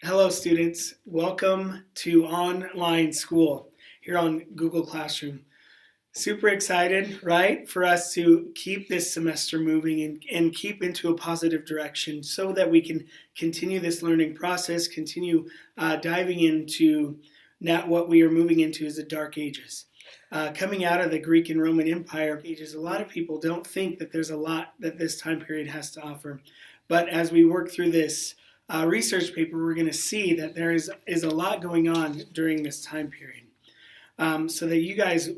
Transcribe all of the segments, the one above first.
Hello, students. Welcome to online school here on Google Classroom. Super excited, right, for us to keep this semester moving and keep into a positive direction so that we can continue this learning process, continue diving into now what we are moving into is the Dark Ages. Coming out of the Greek and Roman Empire ages, a lot of people don't think that there's a lot that this time period has to offer. But as we work through this research paper, we're going to see that there is a lot going on during this time period. So that you guys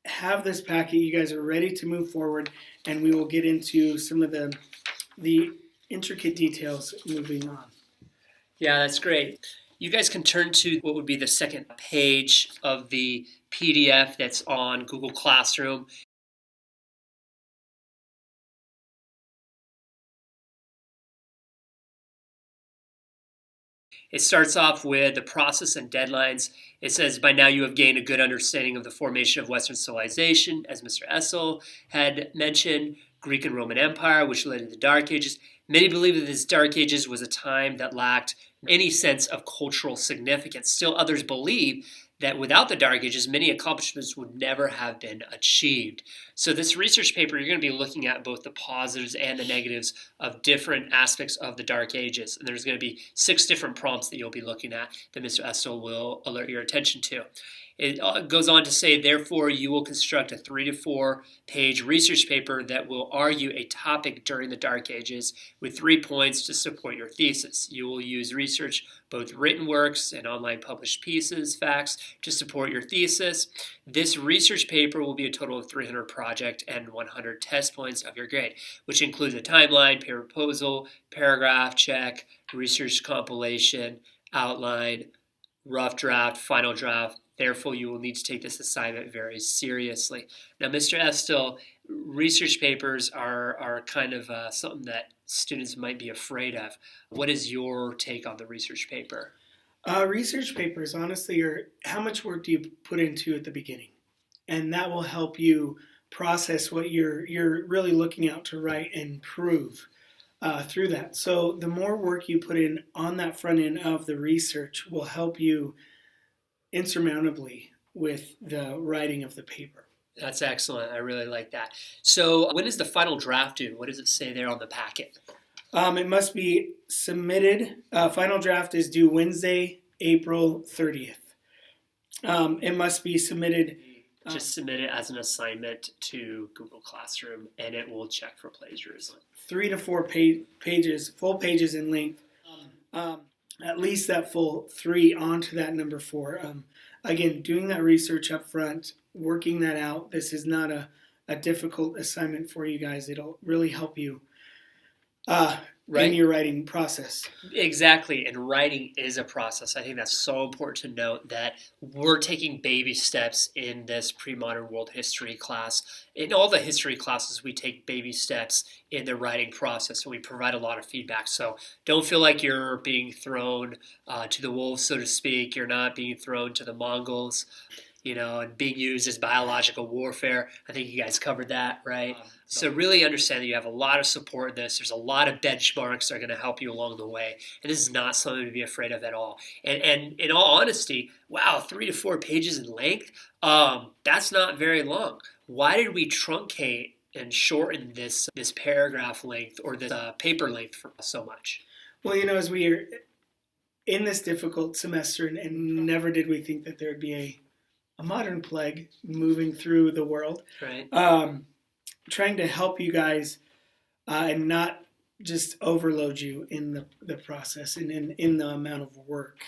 have this packet, you guys are ready to move forward, and we will get into some of the intricate details moving on. Yeah, that's great. You guys can turn to what would be the second page of the PDF that's on Google Classroom. It starts off with the process and deadlines. It says, by now you have gained a good understanding of the formation of Western civilization, as Mr. Essel had mentioned, Greek and Roman Empire, which led to the Dark Ages. Many believe that this Dark Ages was a time that lacked any sense of cultural significance. Still others believe that without the Dark Ages, many accomplishments would never have been achieved. So this research paper, you're going to be looking at both the positives and the negatives of different aspects of the Dark Ages. And there's going to be 6 different prompts that you'll be looking at that Mr. Essel will alert your attention to. It goes on to say, therefore, you will construct a 3 to 4 page research paper that will argue a topic during the Dark Ages with 3 points to support your thesis. You will use research, both written works and online published pieces, facts, to support your thesis. This research paper will be a total of 300 project and 100 test points of your grade, which includes a timeline, paper proposal, paragraph check, research compilation, outline, rough draft, final draft. Therefore, you will need to take this assignment very seriously. Now, Mr. Estel, research papers are kind of something that students might be afraid of. What is your take on the research paper? Research papers, honestly, are how much work do you put into at the beginning? And that will help you process what you're really looking out to write and prove through that. So the more work you put in on that front end of the research will help you insurmountably with the writing of the paper. That's excellent. I really like that. So when is the final draft due? What does it say there on the packet? It must be submitted. Final draft is due Wednesday, April 30th. It must be submitted. Just submit it as an assignment to Google Classroom, and it will check for plagiarism. 3 to 4 pages, full pages in length. At least that full 3 onto that number 4. Again, doing that research up front, working that out. This is not a difficult assignment for you guys. It'll really help you in your writing process. Exactly, and writing is a process. I think that's so important to note that we're taking baby steps in this pre-modern world history class. In all the history classes, we take baby steps in the writing process, and we provide a lot of feedback. So don't feel like you're being thrown to the wolves, so to speak. You're not being thrown to the Mongols, and being used as biological warfare. I think you guys covered that, right? So really understand that you have a lot of support in this. There's a lot of benchmarks that are going to help you along the way. And this is not something to be afraid of at all. And in all honesty, wow, 3 to 4 pages in length, that's not very long. Why did we truncate and shorten this paragraph length or this paper length for so much? Well, as we are in this difficult semester, and never did we think that there would be a modern plague moving through the world. Right. Trying to help you guys and not just overload you in the process and in the amount of work.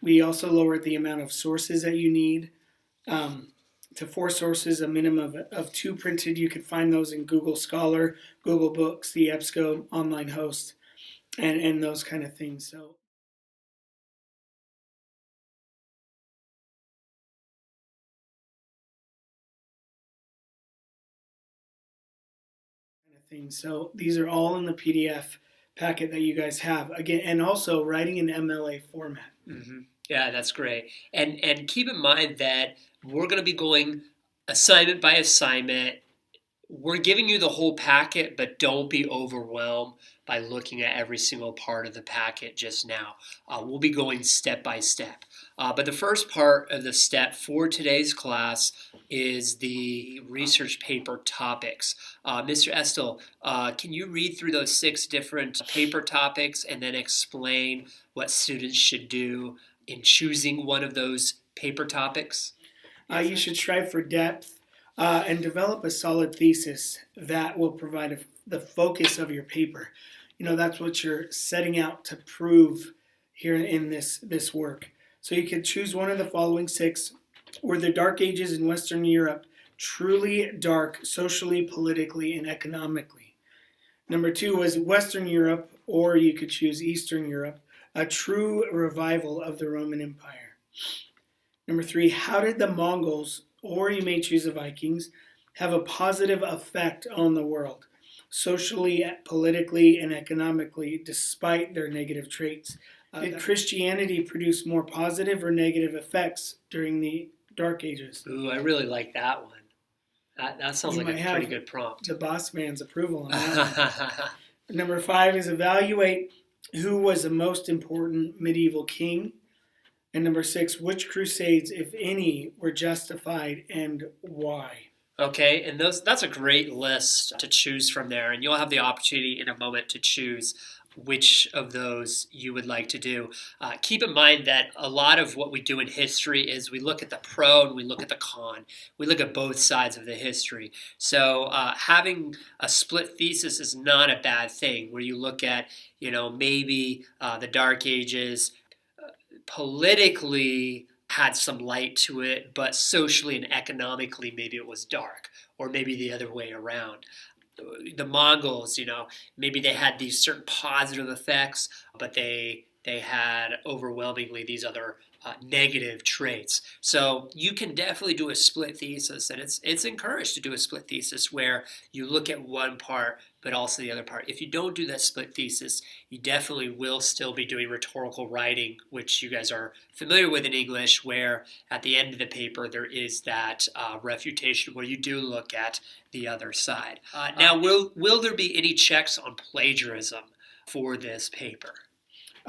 We also lowered the amount of sources that you need to 4 sources, a minimum of 2 printed. You can find those in Google Scholar, Google Books, the EBSCO online host, and those kind of things. So these are all in the PDF packet that you guys have. Again, and also writing in MLA format. Mm-hmm. Yeah, that's great. And keep in mind that we're going to be going assignment by assignment We're giving you the whole packet, but don't be overwhelmed by looking at every single part of the packet just now. We'll be going step by step. But the first part of the step for today's class is the research paper topics. Mr. Estel, can you read through those 6 different paper topics and then explain what students should do in choosing one of those paper topics? You should strive for depth and develop a solid thesis that will provide the focus of your paper. That's what you're setting out to prove here in this work. So you could choose one of the following 6. Were the Dark Ages in Western Europe truly dark socially, politically, and economically? Number 2 was Western Europe, or you could choose Eastern Europe, a true revival of the Roman Empire. Number 3, how did the Mongols, or you may choose the Vikings, have a positive effect on the world, socially, politically, and economically, despite their negative traits? Did Christianity produce more positive or negative effects during the Dark Ages? Ooh, I really like that one. That sounds like a pretty good prompt. The boss man's approval on that. Number 5 is evaluate who was the most important medieval king. And number 6, which crusades, if any, were justified and why? Okay, and that's a great list to choose from there, and you'll have the opportunity in a moment to choose which of those you would like to do. Keep in mind that a lot of what we do in history is we look at the pro and we look at the con. We look at both sides of the history. So having a split thesis is not a bad thing, where you look at, maybe the Dark Ages politically had some light to it, but socially and economically maybe it was dark, or maybe the other way around. The Mongols, maybe they had these certain positive effects, but they had overwhelmingly these other negative traits. So you can definitely do a split thesis, and it's encouraged to do a split thesis where you look at one part but also the other part. If you don't do that split thesis, you definitely will still be doing rhetorical writing, which you guys are familiar with in English, where at the end of the paper there is that refutation where you do look at the other side. Now, will there be any checks on plagiarism for this paper?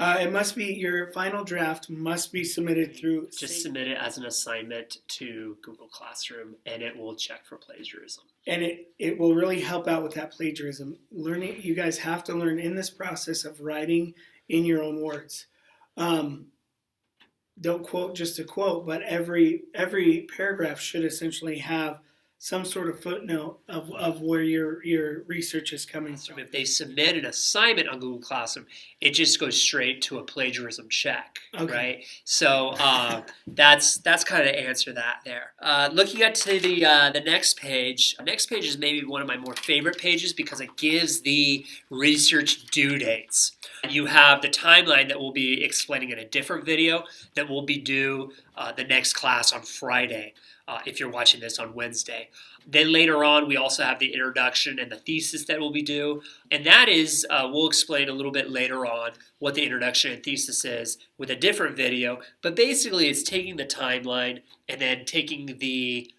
It must be, your final draft must be submitted through... Just submit it as an assignment to Google Classroom, and it will check for plagiarism. And it will really help out with that plagiarism. You guys have to learn in this process of writing in your own words. Don't quote just a quote, but every paragraph should essentially have some sort of footnote of where your research is coming from. If they submit an assignment on Google Classroom, it just goes straight to a plagiarism check, right? So that's kind of the answer that there. Looking at to the next page. Next page is maybe one of my more favorite pages because it gives the research due dates. You have the timeline that we'll be explaining in a different video that will be due the next class on Friday. If you're watching this on Wednesday. Then later on, we also have the introduction and the thesis that will be due. And that is, we'll explain a little bit later on what the introduction and thesis is with a different video. But basically, it's taking the timeline and then taking the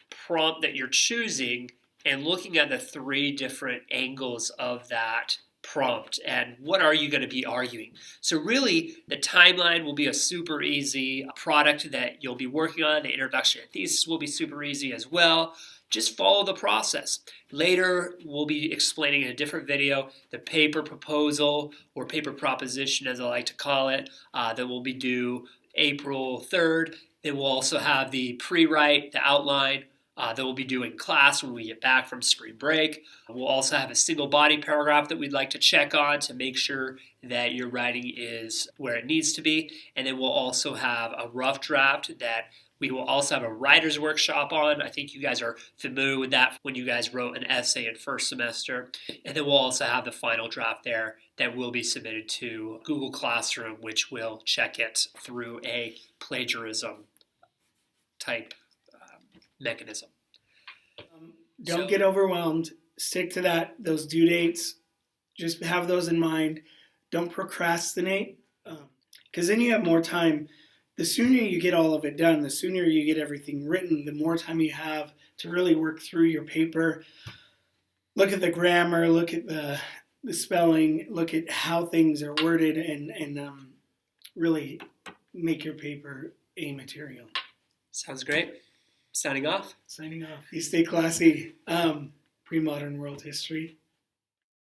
prompt that you're choosing and looking at the 3 different angles of that prompt and what are you going to be arguing. So really, the timeline will be a super easy product that you'll be working on. The introduction and thesis will be super easy as well. Just follow the process. Later, we'll be explaining in a different video the paper proposal or paper proposition, as I like to call it, that will be due April 3rd. Then we'll also have the pre-write, the outline, that we'll be doing class when we get back from spring break. We'll also have a single body paragraph that we'd like to check on to make sure that your writing is where it needs to be. And then we'll also have a rough draft that we will also have a writer's workshop on. I think you guys are familiar with that when you guys wrote an essay in first semester. And then we'll also have the final draft there that will be submitted to Google Classroom, which will check it through a plagiarism type mechanism. Don't get overwhelmed. Stick to those due dates. Just have those in mind. Don't procrastinate, because then you have more time. The sooner you get all of it done, the sooner you get everything written, the more time you have to really work through your paper. look at the grammar, look at the spelling, look at how things are worded, and really make your paper a material. Sounds great. Signing off. Signing off. You stay classy. Pre-modern world history.